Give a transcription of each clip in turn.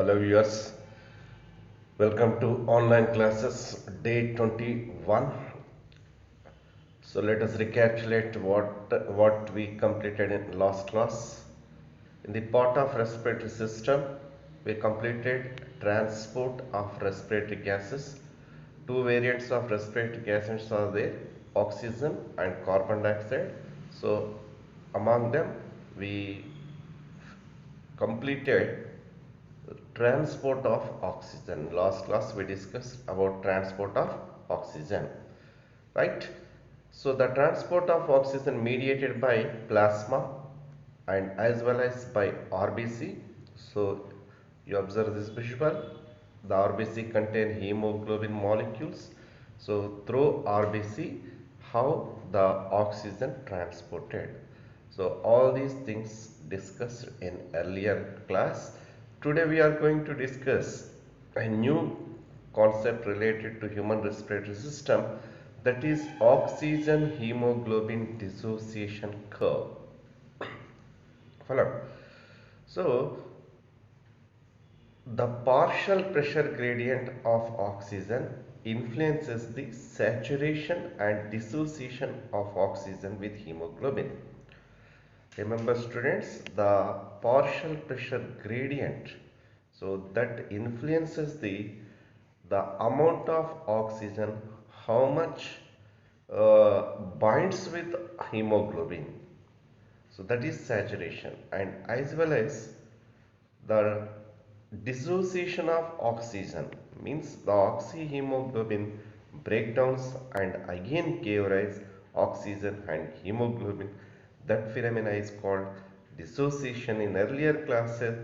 Hello viewers, welcome to online classes day 21. So let us recapitulate what we completed in last class. In the part of respiratory system, we completed transport of respiratory gases. Two variants of respiratory gases are there, oxygen and carbon dioxide. So among them, we completed transport of oxygen. Last class we discussed about transport of oxygen, right? So the transport of oxygen mediated by plasma and as well as by RBC. So you observe this visual. The RBC contain hemoglobin molecules. So through RBC, how the oxygen transported. So all these things discussed in earlier class. Today we are going to discuss a new concept related to human respiratory system, that is oxygen hemoglobin dissociation curve. Follow. So the partial pressure gradient of oxygen influences the saturation and dissociation of oxygen with hemoglobin. Remember students, the partial pressure gradient, so that influences the amount of oxygen, how much binds with hemoglobin. So that is saturation, and as well as the dissociation of oxygen means the oxyhemoglobin breakdowns and again gave rise oxygen and hemoglobin. That phenomena is called dissociation. In earlier classes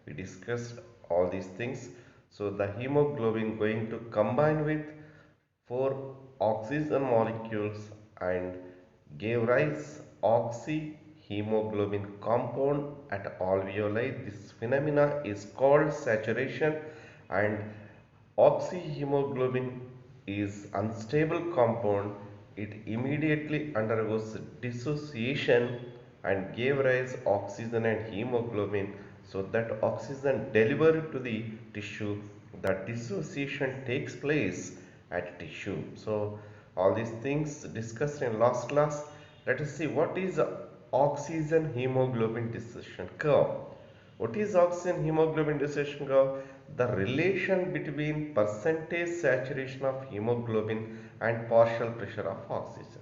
we discussed all these things. So the hemoglobin going to combine with four oxygen molecules and gave rise oxyhemoglobin compound at alveoli. This phenomena is called saturation, and oxyhemoglobin is unstable compound. It immediately undergoes dissociation and gave rise oxygen and hemoglobin. So that oxygen delivered to the tissue, the dissociation takes place at tissue. So all these things discussed in last class. Let us see what is oxygen hemoglobin dissociation curve. What is oxygen hemoglobin dissociation curve? The relation between percentage saturation of hemoglobin and partial pressure of oxygen.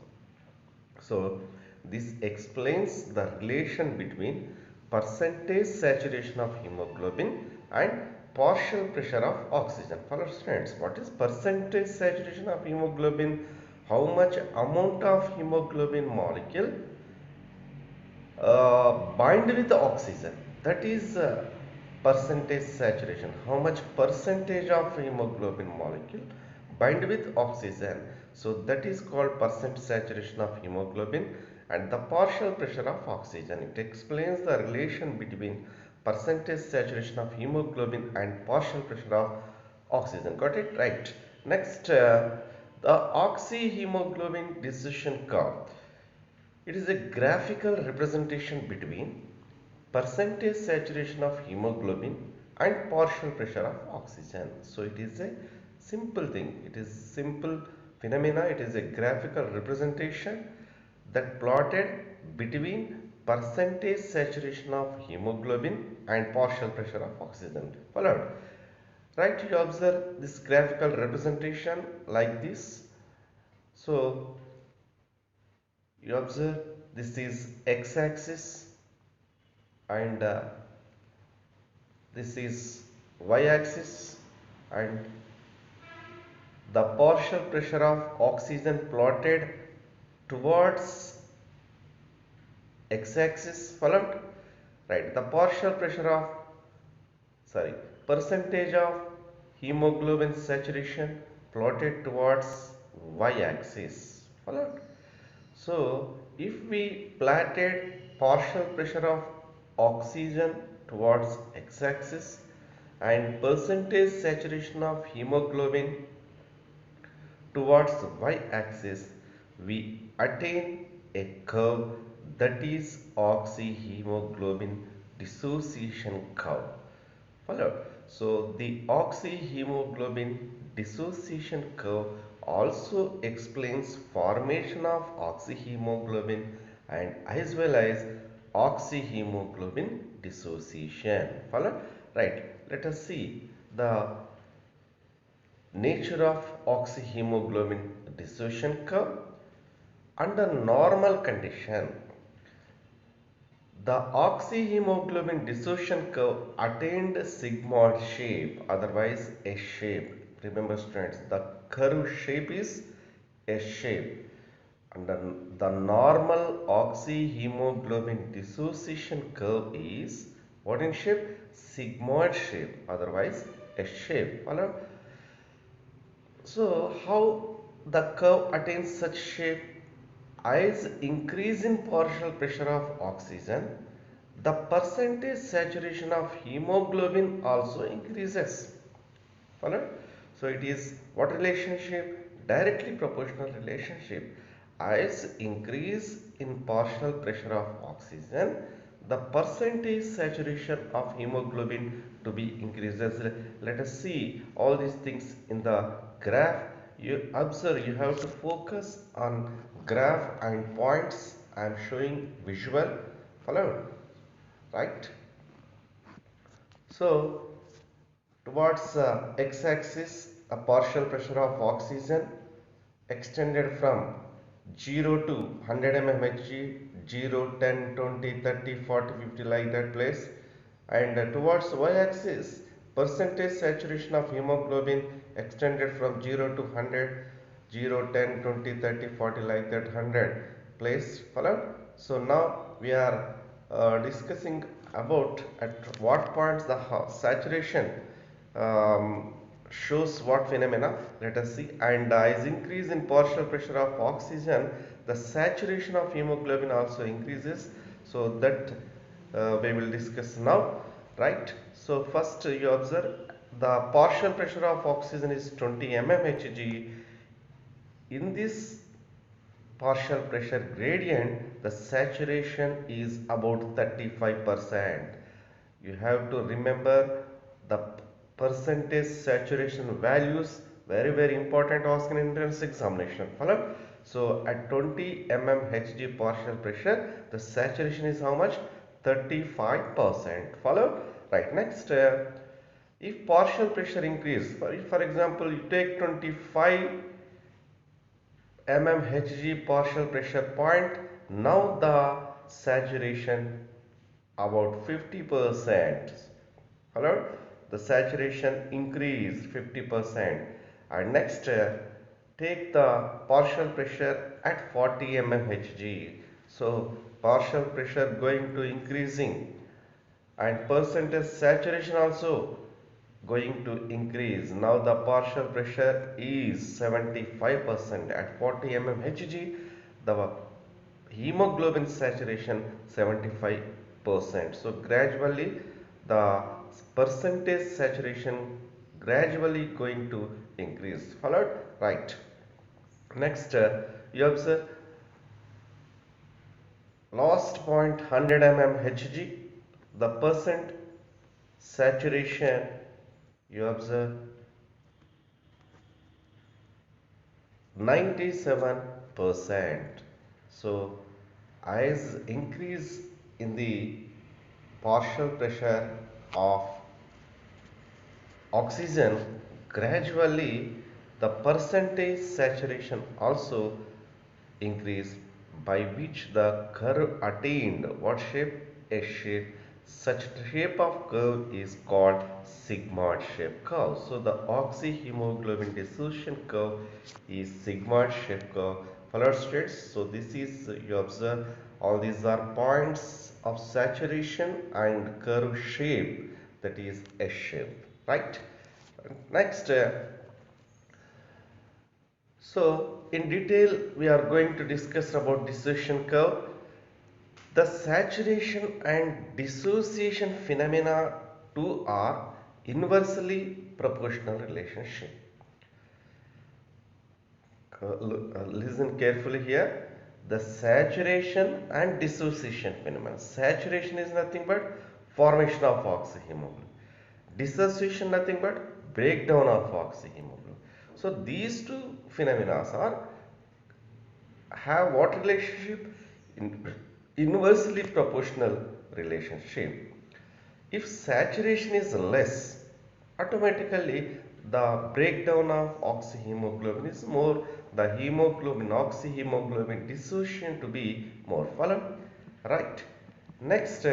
So this explains the relation between percentage saturation of hemoglobin and partial pressure of oxygen. For our students, what is percentage saturation of hemoglobin? How much amount of hemoglobin molecule bind with the oxygen, that is percentage saturation. How much percentage of hemoglobin molecule bind with oxygen, so that is called percent saturation of hemoglobin. And the partial pressure of oxygen, it explains the relation between percentage saturation of hemoglobin and partial pressure of oxygen. Got it? Right. Next, the oxyhemoglobin dissociation curve. It is a graphical representation between percentage saturation of hemoglobin and partial pressure of oxygen. So it is a simple thing. It is simple phenomena. It is a graphical representation that plotted between percentage saturation of hemoglobin and partial pressure of oxygen. Followed. Right, you observe this graphical representation like this. So you observe this is x-axis and this is y-axis, and the partial pressure of oxygen plotted towards x-axis. Followed, right? The partial pressure of, sorry, percentage of hemoglobin saturation plotted towards y-axis. Followed. So if we plotted partial pressure of oxygen towards x-axis and percentage saturation of hemoglobin towards y-axis, we attain a curve, that is oxyhemoglobin dissociation curve. Followed. So the oxyhemoglobin dissociation curve also explains formation of oxyhemoglobin and as well as oxyhemoglobin dissociation. Follow? Right. Let us see the nature of oxyhemoglobin dissociation curve. Under normal condition, the oxyhemoglobin dissociation curve attained sigmoid shape, otherwise S shape. Remember students, the curve shape is S shape. Under the normal oxyhemoglobin dissociation curve is what in shape? Sigmoid shape, otherwise S shape. Follow? So how the curve attains such shape? As increase in partial pressure of oxygen, the percentage saturation of hemoglobin also increases. Follow? So it is what relationship? Directly proportional relationship. As increase in partial pressure of oxygen, the percentage saturation of hemoglobin to be increases. Let us see all these things in the graph. You observe, you have to focus on graph and points I am showing visual. Follow? Right? So towards x-axis, a partial pressure of oxygen extended from 0 to 100 mmHg, 0, 10, 20, 30, 40, 50 like that place. And towards y-axis, percentage saturation of hemoglobin extended from 0 to 100, 0, 10, 20, 30, 40 like that 100 place. Follow? So now we are discussing about at what points the saturation shows what phenomena. Let us see. And as increase in partial pressure of oxygen, the saturation of hemoglobin also increases. So that we will discuss now, right? So first you observe the partial pressure of oxygen is 20 mmHg. In this partial pressure gradient, the saturation is about 35%. You have to remember the percentage saturation values, very important, ask in entrance examination. Follow? So at 20 mmHg partial pressure, the saturation is how much? 35%. Follow? Right. Next, if partial pressure increase, for example, you take 25 mmHg partial pressure point, now the saturation about 50%. Hello, the saturation increase 50%. And next, take the partial pressure at 40 mmHg. So partial pressure going to increasing and percentage saturation also going to increase. Now the partial pressure is 75% at 40 mmHg. The hemoglobin saturation 75%. So gradually the percentage saturation gradually going to increase. Followed? Right. Next, you observe last point 100 mmHg. The percent saturation you observe 97%. So as increase in the partial pressure of oxygen, gradually the percentage saturation also increase, by which the curve attained what shape? A shape. Such shape of curve is called sigmoid shape curve. So the oxyhemoglobin dissociation curve is sigmoid shape curve. Follow states. So this is, you observe, all these are points of saturation and curve shape, that is S shape, right? Next, so in detail we are going to discuss about dissociation curve. The saturation and dissociation phenomena two are inversely proportional relationship. Listen carefully here. The saturation and dissociation phenomena. Saturation is nothing but formation of oxyhemoglobin. Dissociation nothing but breakdown of oxyhemoglobin. So these two phenomena are have what relationship? In, inversely proportional relationship. If saturation is less, automatically the breakdown of oxyhemoglobin is more, the hemoglobin, oxyhemoglobin dissociation to be more. Follow? Right. Next,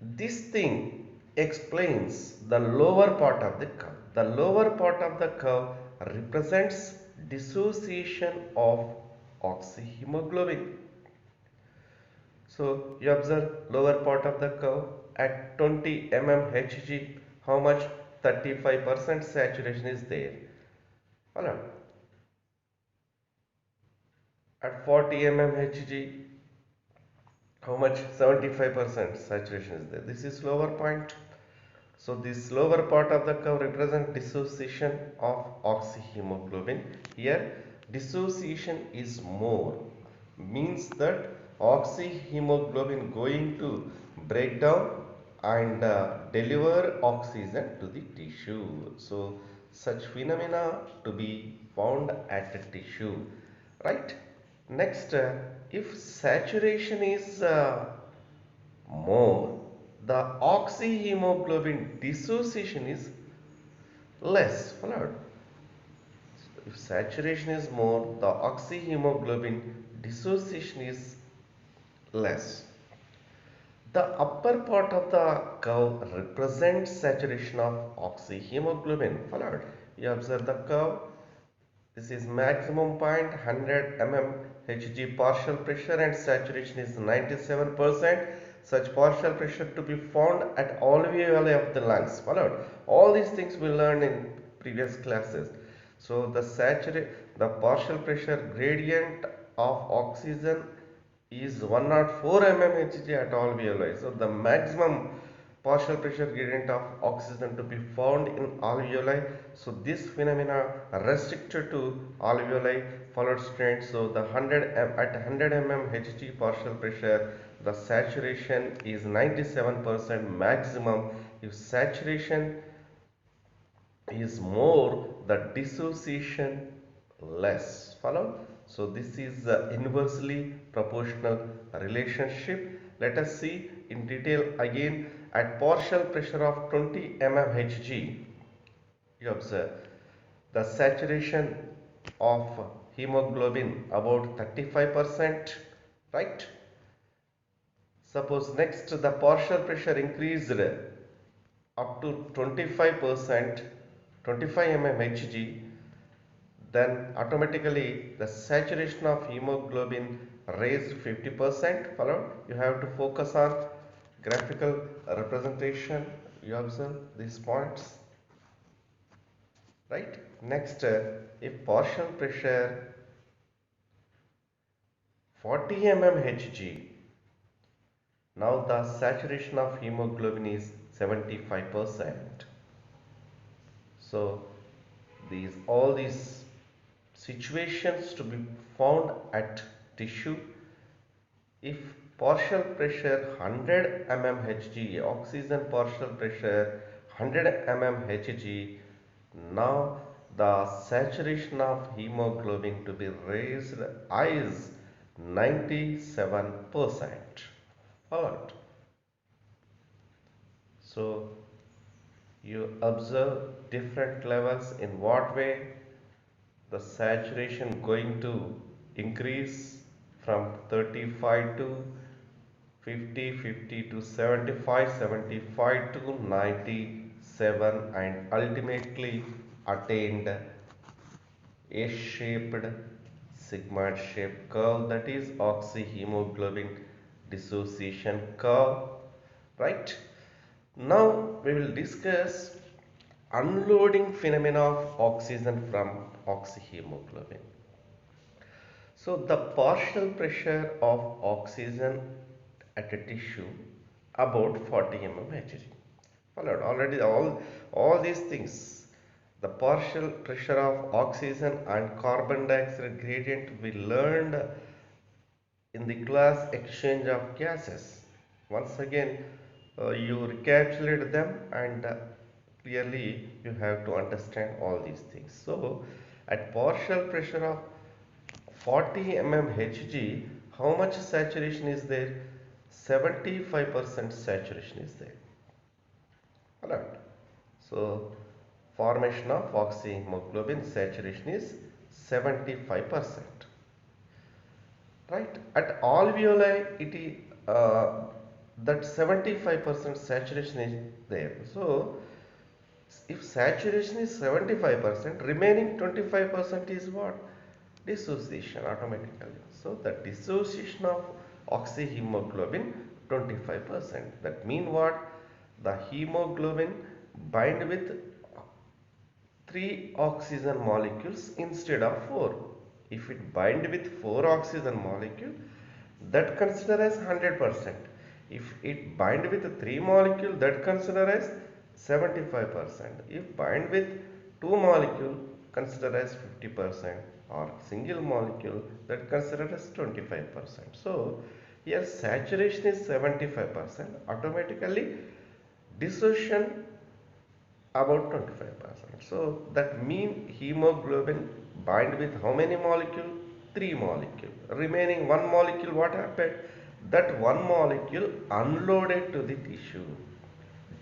this thing explains the lower part of the curve. The lower part of the curve represents dissociation of oxyhemoglobin. So you observe lower part of the curve at 20 mm Hg, how much? 35% saturation is there. Follow. At 40 mm Hg, how much? 75% saturation is there. This is lower point. So this lower part of the curve represents dissociation of oxyhemoglobin. Here dissociation is more, means that oxyhemoglobin going to break down and deliver oxygen to the tissue. So such phenomena to be found at the tissue, right? Next, if saturation is more, the oxyhemoglobin dissociation is less. Followed. If saturation is more, the oxyhemoglobin dissociation is less. The upper part of the curve represents saturation of oxyhemoglobin. Followed. You observe the curve. This is maximum point 100 mm Hg partial pressure and saturation is 97%. Such partial pressure to be found at alveoli of the lungs. Followed. All these things we learned in previous classes. So the partial pressure gradient of oxygen is 104 mm Hg at alveoli. So the maximum partial pressure gradient of oxygen to be found in alveoli. So this phenomena restricted to alveoli followed straight. So the 100 at 100 mm Hg partial pressure, the saturation is 97% maximum. If saturation is more, the dissociation less. Follow? So this is inversely proportional relationship. Let us see in detail again. At partial pressure of 20 mm Hg, you observe the saturation of hemoglobin about 35%, right? Suppose next the partial pressure increased up to 25%, 25 mm Hg, then automatically the saturation of hemoglobin raised 50%. Follow? You have to focus on graphical representation. You observe these points, right? Next, if partial pressure 40 mm Hg, now the saturation of hemoglobin is 75%. So all these situations to be found at tissue. If partial pressure 100 mm Hg, oxygen partial pressure 100 mm Hg, now the saturation of hemoglobin to be raised is 97%. Alright. So you observe different levels in what way the saturation going to increase from 35 to 50, 50 to 75, 75 to 97 and ultimately attained a shaped sigmoid shaped curve, that is oxyhemoglobin dissociation curve, right? Now we will discuss unloading phenomena of oxygen from oxyhemoglobin. So the partial pressure of oxygen at a tissue about 40 mm Hg. Followed already all these things. The partial pressure of oxygen and carbon dioxide gradient we learned in the class exchange of gases. Once again, you recapitulate them, and clearly you have to understand all these things. So, at partial pressure of 40 mmHg, how much saturation is there? 75% saturation is there. Alright. So, formation of oxyhemoglobin saturation is 75%. Right? At alveoli, it is that 75% saturation is there. So, if saturation is 75%, remaining 25% is what? Dissociation automatically. So, the dissociation of oxyhemoglobin 25%. That mean what? The hemoglobin bind with 3 oxygen molecules instead of 4. If it bind with 4 oxygen molecule, that consider as 100%. If it bind with 3 molecule, that consider as 75%. If bind with 2 molecule, consider as 50%, or single molecule, that consider as 25%. So here saturation is 75%. Automatically dissociation about 25%. So that mean hemoglobin bind with how many molecule? 3 molecule. Remaining 1 molecule, what happened? That 1 molecule unloaded to the tissue,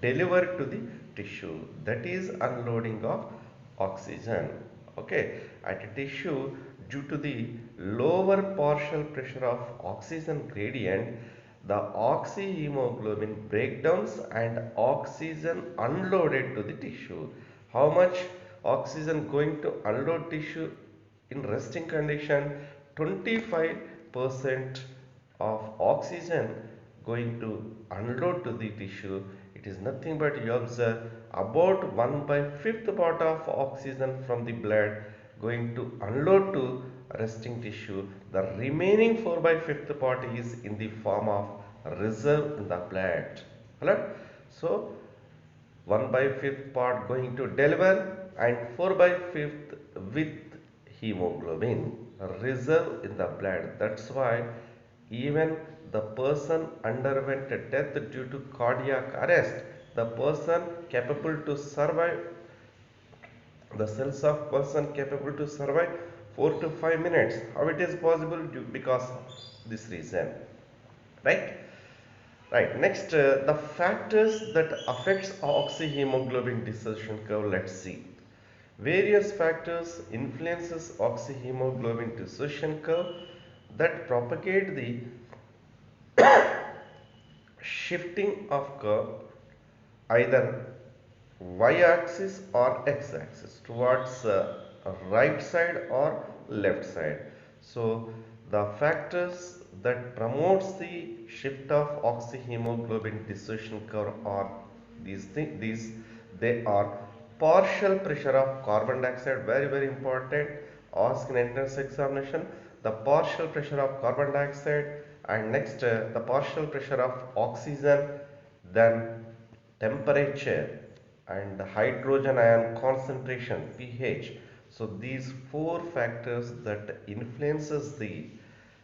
delivered to the tissue. That is unloading of oxygen. Okay, at a tissue, due to the lower partial pressure of oxygen gradient, the oxyhemoglobin breakdowns and oxygen unloaded to the tissue. How much oxygen going to unload tissue in resting condition? 25% of oxygen going to unload to the tissue. It is nothing but you observe about 1 by 5th part of oxygen from the blood going to unload to resting tissue. The remaining 4 by 5th part is in the form of reserve in the blood. Right? So 1 by 5th part going to deliver and 4 by 5th with hemoglobin reserve in the blood. That's why even the person underwent a death due to cardiac arrest, the person capable to survive, the cells of person capable to survive 4 to 5 minutes. How it is possible? Because of this reason. Right? Right. Next, the factors that affects oxyhemoglobin dissociation curve. Let's see. Various factors influences oxyhemoglobin dissociation curve that propagate the shifting of curve either y-axis or x-axis towards right side or left side. So the factors that promotes the shift of oxyhemoglobin dissociation curve are these they are partial pressure of carbon dioxide, very important, ask in entrance examination, the partial pressure of carbon dioxide, and next the partial pressure of oxygen, then temperature and hydrogen ion concentration pH. So these 4 factors that influences the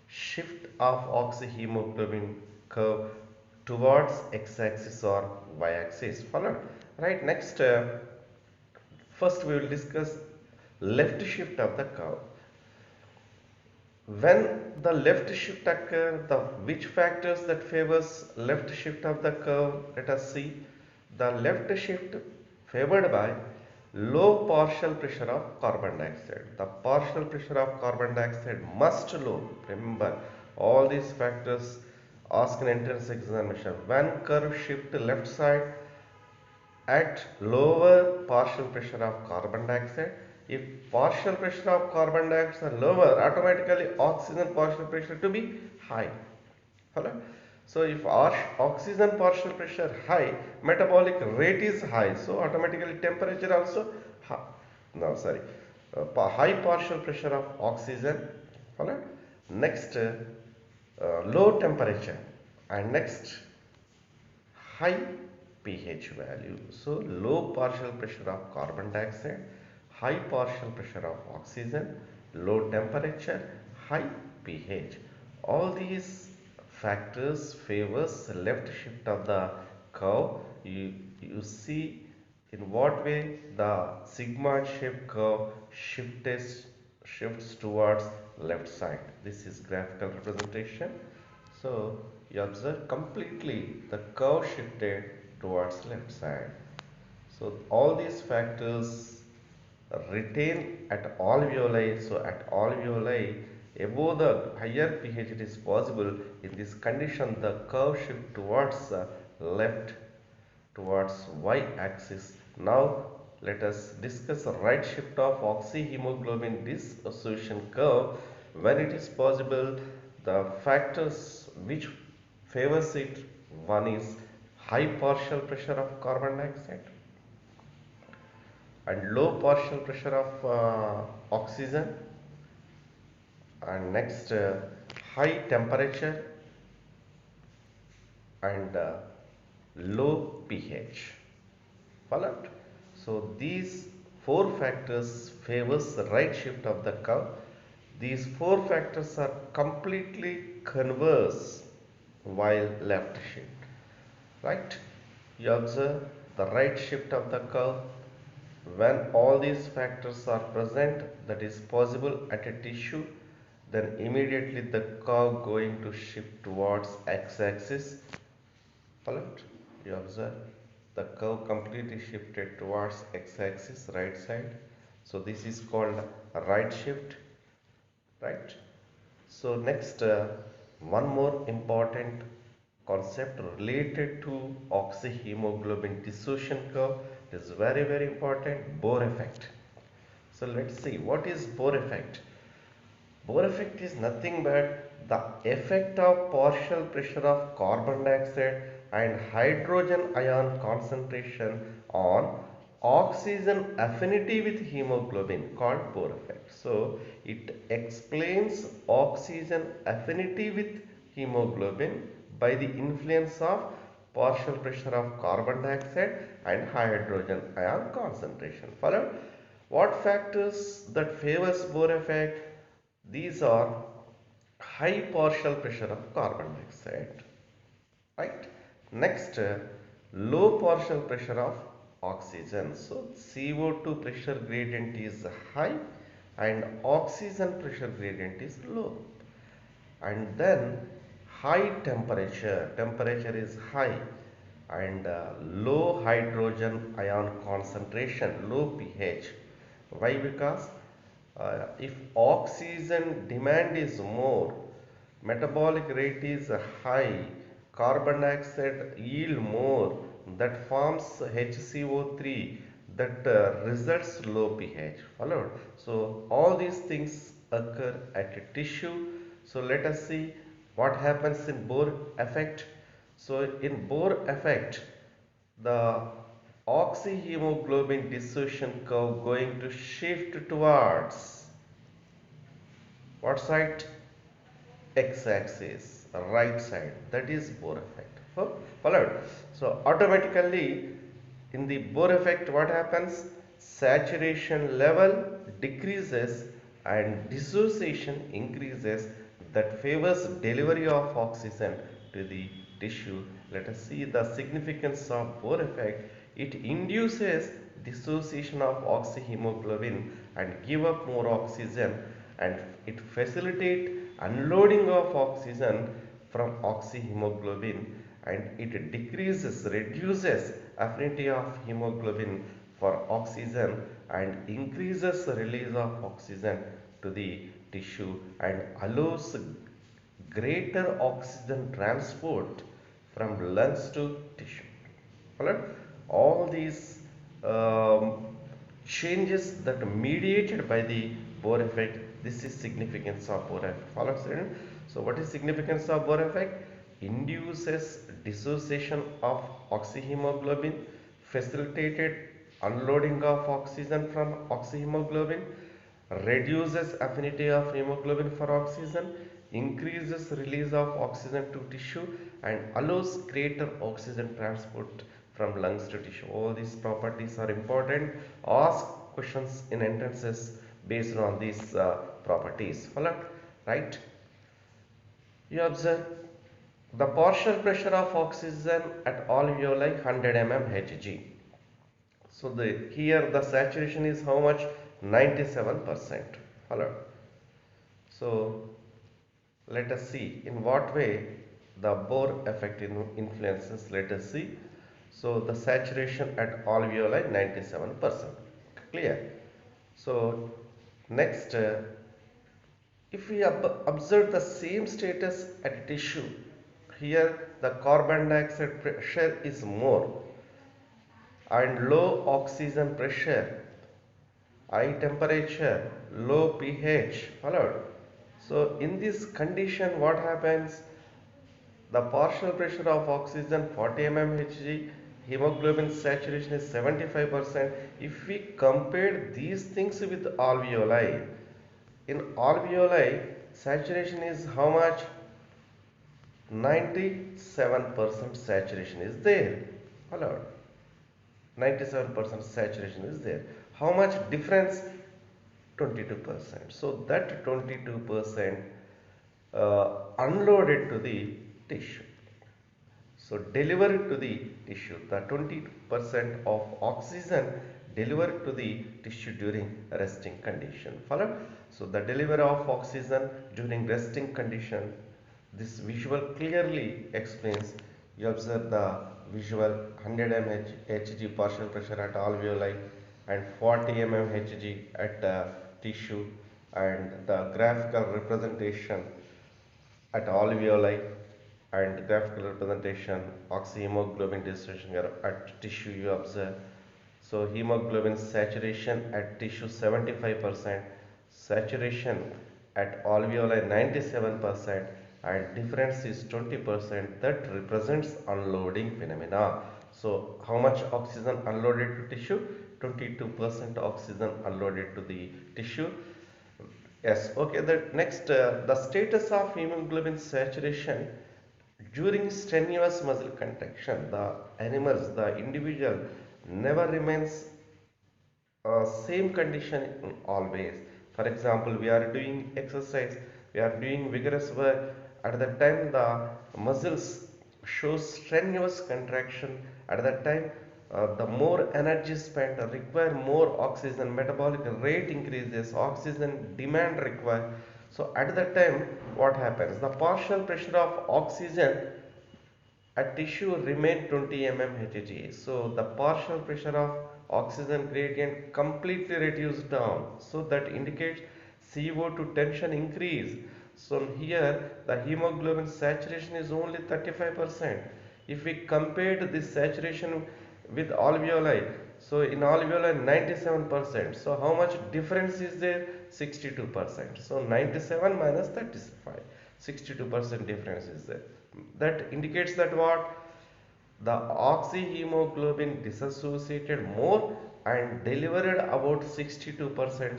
shift of oxyhemoglobin curve towards x-axis or y-axis. Followed. Right. Next, first we will discuss left shift of the curve. When the left shift occurs, the which factors that favors left shift of the curve? Let us see. The left shift favored by low partial pressure of carbon dioxide. The partial pressure of carbon dioxide must low. Remember all these factors ask in entrance examination. When curve shift left side, at lower partial pressure of carbon dioxide. If partial pressure of carbon dioxide lower, automatically oxygen partial pressure to be high. Hello? So if oxygen partial pressure high, metabolic rate is high, so automatically temperature also high. No, sorry, high partial pressure of oxygen. Hello? Next, low temperature, and next high pH value. So low partial pressure of carbon dioxide, high partial pressure of oxygen, low temperature, high pH. All these factors favors left shift of the curve. You see in what way the sigmoid shaped curve shifts towards left side. This is graphical representation. So you observe completely the curve shifted towards left side. So all these factors retain at alveoli. So at alveoli, above the higher pH it is possible. In this condition, the curve shift towards left, towards y-axis. Now let us discuss the right shift of oxyhemoglobin dissociation curve. When it is possible, the factors which favors it, one is high partial pressure of carbon dioxide and low partial pressure of oxygen, and next high temperature and low pH. Followed? So these four factors favors the right shift of the curve. These four factors are completely converse while left shift. Right? You observe the right shift of the curve. When all these factors are present, that is possible at a tissue, then immediately the curve going to shift towards x-axis. Followed? You observe the curve completely shifted towards x-axis, right side. So this is called a right shift, right? So next, one more important concept related to oxyhemoglobin dissociation curve is very important, Bohr effect. So let's see what is Bohr effect. Bohr effect is nothing but the effect of partial pressure of carbon dioxide and hydrogen ion concentration on oxygen affinity with hemoglobin, called Bohr effect. So it explains oxygen affinity with hemoglobin by the influence of partial pressure of carbon dioxide and hydrogen ion concentration. Followed? What factors that favors Bohr effect? These are high partial pressure of carbon dioxide, right? Next, low partial pressure of oxygen. So CO2 pressure gradient is high and oxygen pressure gradient is low. And then high temperature is high, and low hydrogen ion concentration, low pH. Why? Because if oxygen demand is more, metabolic rate is high, carbon dioxide yield more, that forms HCO3, that results low pH. Followed? So all these things occur at a tissue. So let us see what happens in Bohr effect. So in Bohr effect, the oxyhemoglobin dissociation curve going to shift towards what side? X-axis, right side. That is Bohr effect. Followed? So automatically in the Bohr effect, what happens? Saturation level decreases and dissociation increases, that favors delivery of oxygen to the tissue. Let us see the significance of Bohr effect. It induces dissociation of oxyhemoglobin and give up more oxygen, and it facilitates unloading of oxygen from oxyhemoglobin, and it reduces affinity of hemoglobin for oxygen and increases release of oxygen to the tissue and allows greater oxygen transport from lungs to tissue. Alright? All these changes that are mediated by the Bohr effect, this is significance of Bohr effect. Follow student? So what is significance of Bohr effect? Induces dissociation of oxyhemoglobin, facilitated unloading of oxygen from oxyhemoglobin, reduces affinity of hemoglobin for oxygen, increases release of oxygen to tissue, and allows greater oxygen transport from lungs to tissue. All these properties are important. Ask questions in entrances based on these properties. Follow? Right? You observe The partial pressure of oxygen at alveoli 100 mmHg. So here the saturation is how much? 97%. Hello. So let us see in what way the Bohr effect influences. Let us see. So the saturation at alveoli 97%. Clear. So next, if we observe the same status at tissue, here the carbon dioxide pressure is more and low oxygen pressure, high temperature, low pH, followed. So in this condition what happens? The partial pressure of oxygen 40 mmHg, hemoglobin saturation is 75%. If we compare these things with alveoli, in alveoli saturation is how much? 97% saturation is there. Hello. 97% saturation is there. How much difference? 22%. So that 22% unloaded to the tissue. So delivered to the tissue, the 20% of oxygen delivered to the tissue during resting condition. Follow? So the delivery of oxygen during resting condition, this visual clearly explains. You observe the visual 100 mmHg partial pressure at alveoli and 40 mmHg at tissue, and the graphical representation at alveoli and graphical representation oxyhemoglobin distribution at tissue you observe. So hemoglobin saturation at tissue 75%, saturation at alveoli 97%, and difference is 20. That represents unloading phenomena. So how much oxygen unloaded to tissue? 22% oxygen unloaded to the tissue. Yes, okay. The next, the status of hemoglobin saturation during strenuous muscle contraction. The animals, the individual never remains same condition always. For example, we are doing exercise, we are doing vigorous work. At that time, the muscles shows strenuous contraction. At that time, the more energy spent require more oxygen. Metabolic rate increases, oxygen demand require. So at that time, what happens? The partial pressure of oxygen a tissue remain 20 mmHg. So the partial pressure of oxygen gradient completely reduced down. So that indicates CO2 tension increase. So here the hemoglobin saturation is only 35%. If we compared this saturation with alveoli, so in alveoli 97%. So how much difference is there? 62%. So 97 minus 35. 62% difference is there. That indicates that what? The oxyhemoglobin dissociated more and delivered about 62%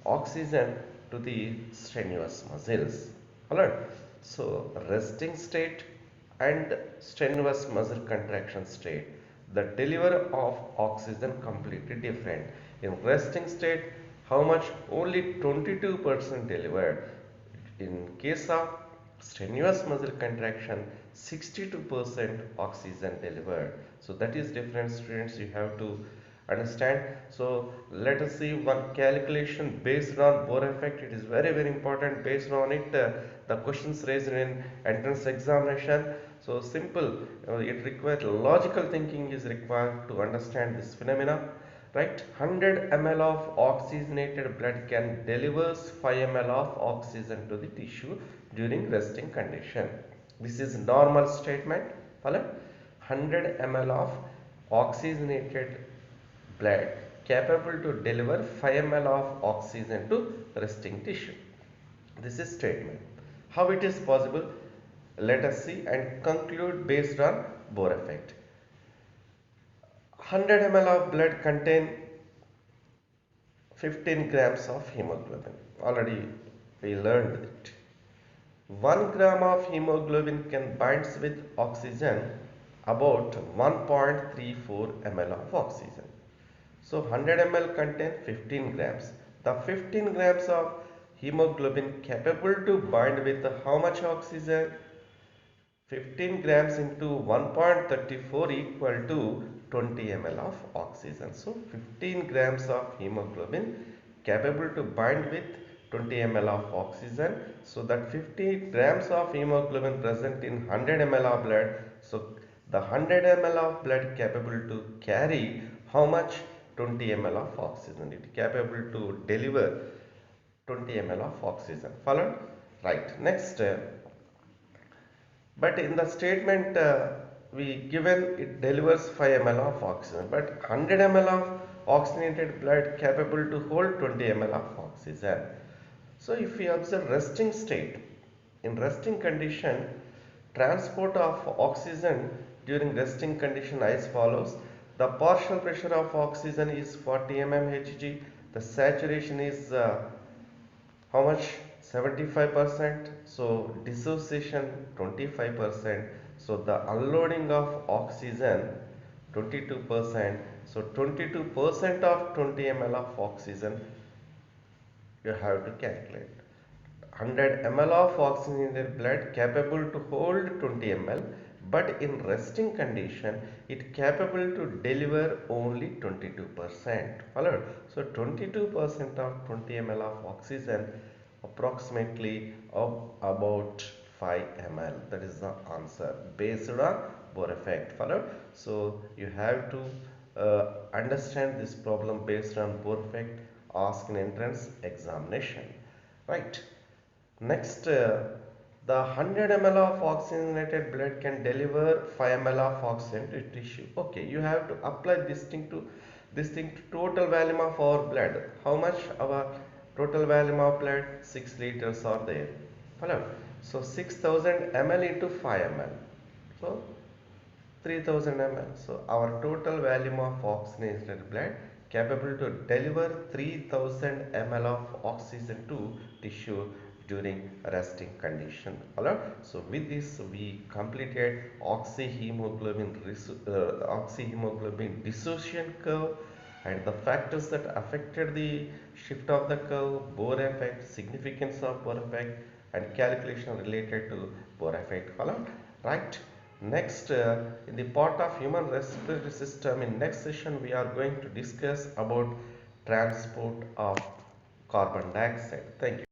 oxygen to the strenuous muscles. Alright. So resting state and strenuous muscle contraction state, the delivery of oxygen completely different. In resting state, how much? Only 22% delivered. In case of strenuous muscle contraction, 62% oxygen delivered. So that is different, students, you have to understand. So let us see one calculation based on Bohr effect. It is very important. Based on it, the questions raised in entrance examination. So simple, it requires logical thinking is required to understand this phenomena, right? 100 ml of oxygenated blood can delivers 5 ml of oxygen to the tissue during resting condition. This is normal statement. 100 ml of oxygenated blood capable to deliver 5 ml of oxygen to resting tissue. This is statement. How it is possible? Let us see and conclude based on Bohr effect. 100 ml of blood contain 15 grams of hemoglobin. Already we learned it. 1 gram of hemoglobin can bind with oxygen about 1.34 ml of oxygen. So 100 ml contain 15 grams. The 15 grams of hemoglobin capable to bind with how much oxygen? 15 grams into 1.34 equal to 20 ml of oxygen. So 15 grams of hemoglobin capable to bind with 20 ml of oxygen. So that 50 grams of hemoglobin present in 100 ml of blood. So the 100 ml of blood capable to carry how much? 20 ml of oxygen. It capable to deliver 20 ml of oxygen. Followed? Right. Next. But in the statement we given it delivers 5 ml of oxygen, but 100 ml of oxygenated blood capable to hold 20 ml of oxygen. So if we observe resting state, in resting condition, transport of oxygen during resting condition as follows. The partial pressure of oxygen is 40 mmHg. The saturation is how much? 75%. So dissociation 25%. So the unloading of oxygen 22%. So 22% of 20 ml of oxygen you have to calculate. 100 ml of oxygenated blood capable to hold 20 ml, but in resting condition it capable to deliver only 22%. Followed? So 22% of 20 ml of oxygen approximately of about 5 ml. That is the answer based on Bohr effect. Followed? So you have to understand this problem based on Bohr effect asked in entrance examination. Right. Next, the 100 ml of oxygenated blood can deliver 5 ml of oxygen to tissue. Okay, you have to apply this thing to total volume of our blood. How much our total volume of blood? 6 liters are there. Follow? So 6000 ml into 5 ml. So 3000 ml. So our total volume of oxygenated blood capable to deliver 3000 ml of oxygen to tissue during resting condition. Alright. So with this we completed oxyhemoglobin dissociation curve and the factors that affected the shift of the curve, Bohr effect, significance of Bohr effect, and calculation related to Bohr effect. Follow? Right. Next, in the part of human respiratory system, in next session we are going to discuss about transport of carbon dioxide. Thank you.